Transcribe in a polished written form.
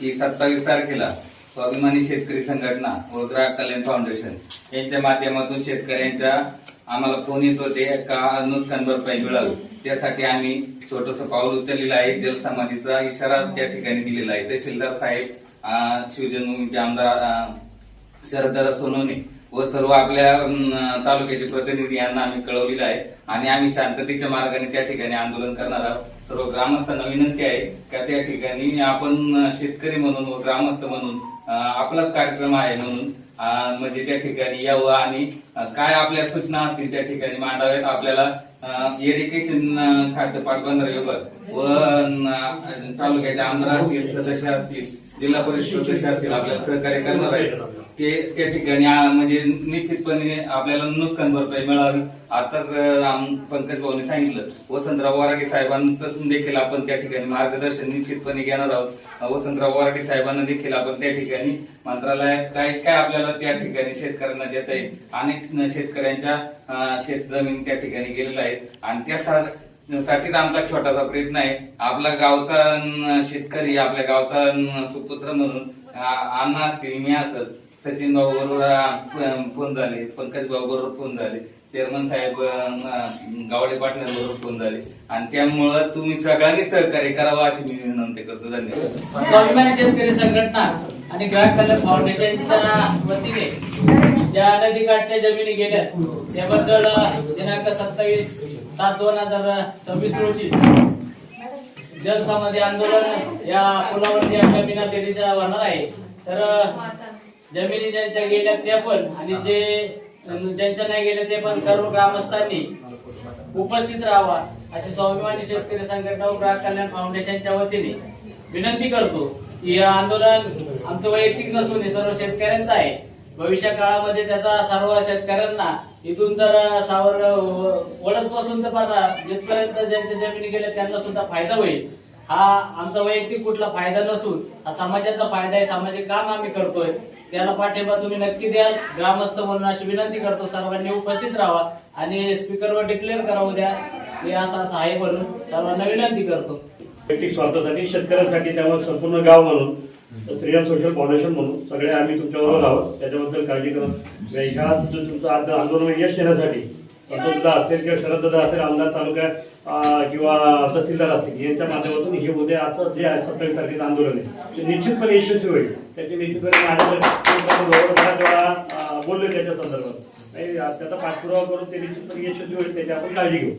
की 27 तारखेला स्वाभिमानी शेतकरी संघटना व ग्राहक कल्याण फाउंडेशन यांच्या माध्यमातून शेतकऱ्यांच्या आम्हाला फोन येत होते का नुकसान भरपाई मिळावी, त्यासाठी आम्ही छोटस पाऊल उचललेलं आहे. जलसमाधीचा इशारा त्या ठिकाणी दिलेला आहे. तहसीलदार साहेब, शिवजन्मभूमीचे आमदार शरददादा सोनवणे व सर्व आपल्या तालुक्याचे प्रतिनिधी यांना आम्ही कळवलेलं आहे आणि आम्ही शांततेच्या मार्गाने त्या ठिकाणी आंदोलन करणार आहोत. सर्व ग्रामस्थांना विनंती आहे का त्या ठिकाणी आपण शेतकरी म्हणून व ग्रामस्थ म्हणून आपलाच कार्यक्रम आहे म्हणून म्हणजे त्या ठिकाणी यावं आणि काय आपल्या सूचना असतील त्या ठिकाणी मांडाव्यात. आपल्याला इरिगेशन खाते पाटबंधारे विभाग व तालुक्याचे आमदार असतील, सदस्य असतील, जिल्हा परिषद सदस्य असतील आपल्याला सहकार्य करणार आहे. ते त्या ठिकाणी म्हणजे निश्चितपणे आपल्याला नुकसान भरपाई मिळावी. आताच पंकज भाऊने सांगितलं, वसंतराव वराडे साहेबांचं देखील आपण त्या ठिकाणी मार्गदर्शन निश्चितपणे घेणार आहोत. वसंतराव वराडे साहेबांना देखील आपण त्या ठिकाणी मंत्रालयात काय काय आपल्याला त्या ठिकाणी शेतकऱ्यांना देता येईल. अनेक शेतकऱ्यांच्या शेतजमीन त्या ठिकाणी गेलेल्या आहेत आणि त्यासाठीच आमचा छोटासा प्रयत्न आहे. आपला गावचा शेतकरी, आपल्या गावचा सुपुत्र म्हणून अण्णा असतील, मी असत, सचिन भाऊ बरोबर फोन झाले, पंकज भाऊ बरोबर फोन झाले, चेअरमन साहेब गावडे पाटील बरोबर फोन झाले आणि त्यामुळं तुम्ही सगळ्यांनी सहकार्य करावं अशी मी विनंती करतो. धन्यवाद. स्वाभिमानी शेतकरी संघटना आणि ग्राहक कल्याण फाउंडेशनच्या वतीने ज्या नदीकाठच्या जमिनी गेल्या त्याबद्दल दिनांक 27/7/2026 रोजी जलसमाधी आंदोलन या पुलावरती आपल्या बिना तेरीच्या होणार आहे. तर जमिनी ज्यांच्या गेल्या त्या पण आणि ज्यांच्या नाही गेल्या ते पण सर्व ग्रामस्थांनी उपस्थित राहावा अशी स्वाभिमानी शेतकरी संघटना व ग्राहक कल्याण फाउंडेशनच्या वतीने विनंती करतो की हे आंदोलन आमचं वैयक्तिक नसून हे सर्व शेतकऱ्यांचं आहे. भविष्य काळामध्ये त्याचा सर्व शेतकऱ्यांना इथून तर वडसपासून तर जिथपर्यंत ज्यांच्या जमिनी गेल्या त्यांना सुद्धा फायदा होईल. हा आमचा वैयक्तिक कुठला फायदा नसून हा समाजाचा फायदा आहे. सामाजिक काम आम्ही करतोय, त्याला पाठिंबा तुम्ही नक्की द्याल. ग्रामस्थ म्हणून अशी विनंती करतो सर्वांनी उपस्थित राहावा आणि स्पीकरवर डिक्लेअर करा उद्या हे असं आहे म्हणून सर्वांना विनंती करतो. वैयक्तिक स्वार्थासाठी, शेतकऱ्यांसाठी, त्यामुळे संपूर्ण गाव म्हणून, श्रीराम सोशल फाउंडेशन म्हणून सगळे आम्ही तुमच्याबरोबर आहोत. त्याच्याबद्दल काळजी करून ह्या तुमचं आंदोलन यश येण्यासाठी पंतप्रधा असेल किंवा शरददादा असेल, आमदार तालुका किंवा तहसीलदार असतील यांच्या माध्यमातून हे उद्या आता जे 27 तारखेचं आंदोलन आहे ते निश्चितपणे यशस्वी होईल. त्याची निश्चितपणे बोलले त्याच्या संदर्भात त्याचा पाठपुरावा करून ते निश्चितपणे यशस्वी होईल, त्याची आपण काळजी घेऊ.